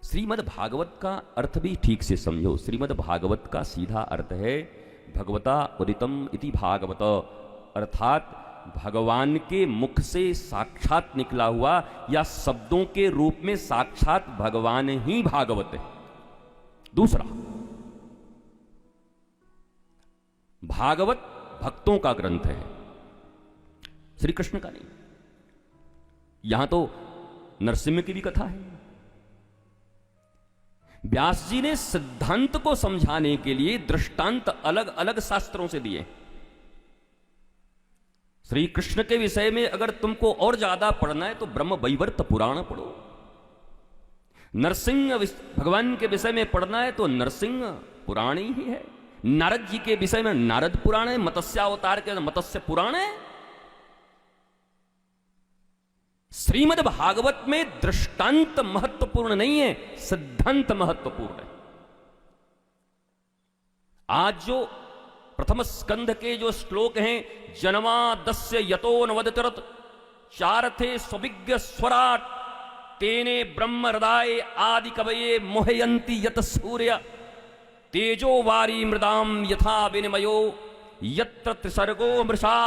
श्रीमद् भागवत का अर्थ भी ठीक से समझो। श्रीमद् भागवत का सीधा अर्थ है भगवता उदितम इति भागवत, अर्थात भगवान के मुख से साक्षात निकला हुआ या शब्दों के रूप में साक्षात भगवान ही भागवत है। दूसरा, भागवत भक्तों का ग्रंथ है, श्री कृष्ण का नहीं। यहां तो नरसिम्हा की भी कथा है। व्यास जी ने सिद्धांत को समझाने के लिए दृष्टांत अलग अलग शास्त्रों से दिए। श्री कृष्ण के विषय में अगर तुमको और ज्यादा पढ़ना है तो ब्रह्म वैवर्त पुराण पढ़ो। नरसिंह भगवान के विषय में पढ़ना है तो नरसिंह पुराण ही है। नारद जी के विषय में नारद पुराण है। मत्स्यावतार के मत्स्य पुराण है। श्रीमद् भागवत में दृष्टांत महत्वपूर्ण नहीं है, सिद्धांत महत्वपूर्ण है। आज जो प्रथम स्कंध के जो श्लोक हैं, जन्मादस्य यतो नवदतरत चारथे स्विज्ञ स्वराट तेने ब्रह्म हृदय आदि कवये मोहयंती यत सूर्य तेजो वारी मृदाम यथा विनिमयो यत्र त्रिसर्गो मृषा,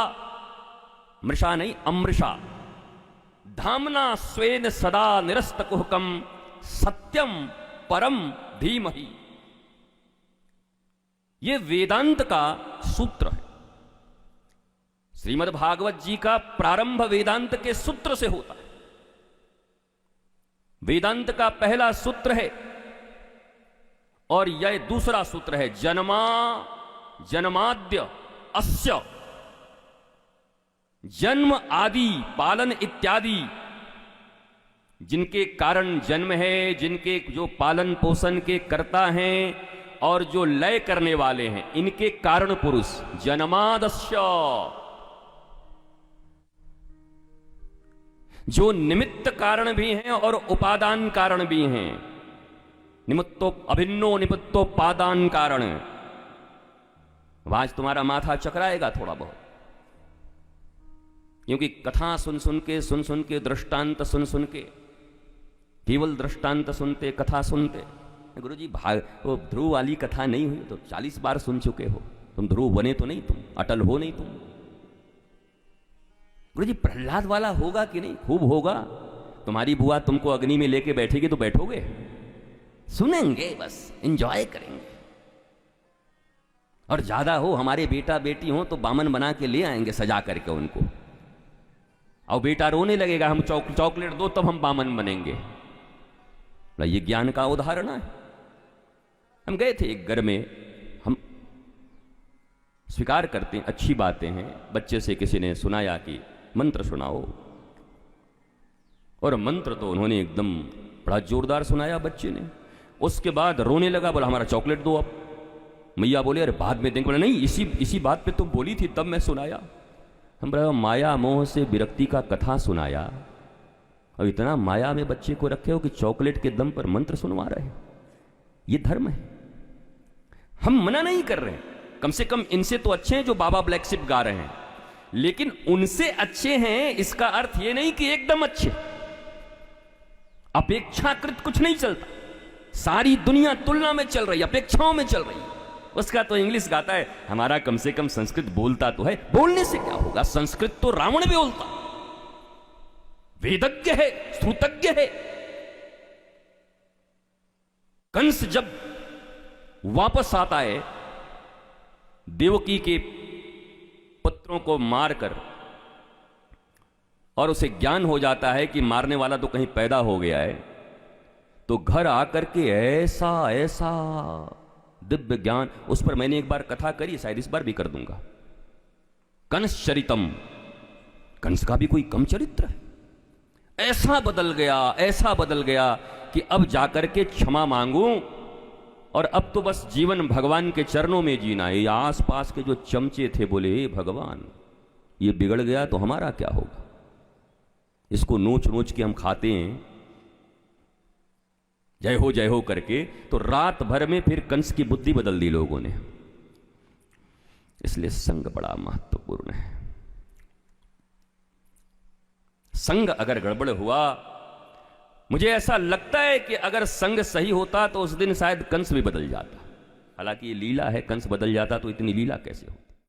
मृषा नहीं अमृषा, धामना स्वेन सदा निरस्त कुहकम सत्यम परम धीमहि। ये वेदांत का सूत्र है। श्रीमद् भागवत जी का प्रारंभ वेदांत के सूत्र से होता है। वेदांत का पहला सूत्र है और यह दूसरा सूत्र है, जन्माद्य अस्य, जन्म आदि पालन इत्यादि, जिनके कारण जन्म है, जिनके जो पालन पोषण के कर्ता हैं और जो लय करने वाले हैं, इनके कारण पुरुष जन्मादस्य, जो निमित्त कारण भी हैं और उपादान कारण भी हैं। निमित्तो अभिन्नो निमित्तोपादान कारण। आज तुम्हारा माथा चकराएगा थोड़ा बहुत, क्योंकि कथा सुन सुन के दृष्टांत सुन के, केवल दृष्टांत सुनते कथा सुनते। गुरुजी वो ध्रुव वाली कथा नहीं हुई तो 40 बार सुन चुके हो, तुम ध्रुव बने तो नहीं, तुम अटल हो नहीं तुम। गुरुजी प्रहलाद वाला होगा कि नहीं? खूब होगा। तुम्हारी बुआ तुमको अग्नि में लेके बैठेगी तो बैठोगे? सुनेंगे, बस एंजॉय करेंगे। और ज्यादा हो, हमारे बेटा बेटी हो तो बामन बना के ले आएंगे सजा करके उनको, और बेटा रोने लगेगा, हम चॉकलेट दो तब हम बामन बनेंगे। ये ज्ञान का उदाहरण है। हम गए थे एक घर में, हम स्वीकार करते हैं अच्छी बातें हैं। बच्चे से किसी ने सुनाया कि मंत्र सुनाओ, और मंत्र तो उन्होंने एकदम बड़ा जोरदार सुनाया बच्चे ने। उसके बाद रोने लगा, बोला हमारा चॉकलेट दो अब। मैया बोले अरे बाद में देंगे। बोला नहीं, इसी बात पे तुम बोली थी तब मैं सुनाया। हम बोला माया मोह से विरक्ति का कथा सुनाया, और इतना माया में बच्चे को रखे हो कि चॉकलेट के दम पर मंत्र सुनवा रहे। ये धर्म है। हम मना नहीं कर रहे, कम से कम इनसे तो अच्छे हैं जो बाबा ब्लैक शिप गा रहे हैं, लेकिन उनसे अच्छे हैं इसका अर्थ ये नहीं कि एकदम अच्छे। अपेक्षाकृत कुछ नहीं चलता। सारी दुनिया तुलना में चल रही, अपेक्षाओं में चल रही। उसका तो इंग्लिश गाता है, हमारा कम से कम संस्कृत बोलता तो है। बोलने से क्या होगा? संस्कृत तो रावण भी बोलता, वेदज्ञ है, श्रुतज्ञ है। कंस जब वापस आता है देवकी के पुत्रों को मारकर, और उसे ज्ञान हो जाता है कि मारने वाला तो कहीं पैदा हो गया है, तो घर आकर के ऐसा ऐसा दिव्य ज्ञान, उस पर मैंने एक बार कथा करी, शायद इस बार भी कर दूंगा। कंस चरितम, कंस का भी कोई कम चरित्र है? ऐसा बदल गया कि अब जाकर के क्षमा मांगूं, और अब तो बस जीवन भगवान के चरणों में जीना है। आसपास के जो चमचे थे बोले हे भगवान, ये बिगड़ गया तो हमारा क्या होगा? इसको नोच नोच के हम खाते हैं जय हो करके, तो रात भर में फिर कंस की बुद्धि बदल दी लोगों ने। इसलिए संग बड़ा महत्वपूर्ण है। संग अगर गड़बड़ हुआ मुझे ऐसा लगता है कि अगर संग सही होता तो उस दिन शायद कंस भी बदल जाता। हालांकि ये लीला है, कंस बदल जाता तो इतनी लीला कैसे होती।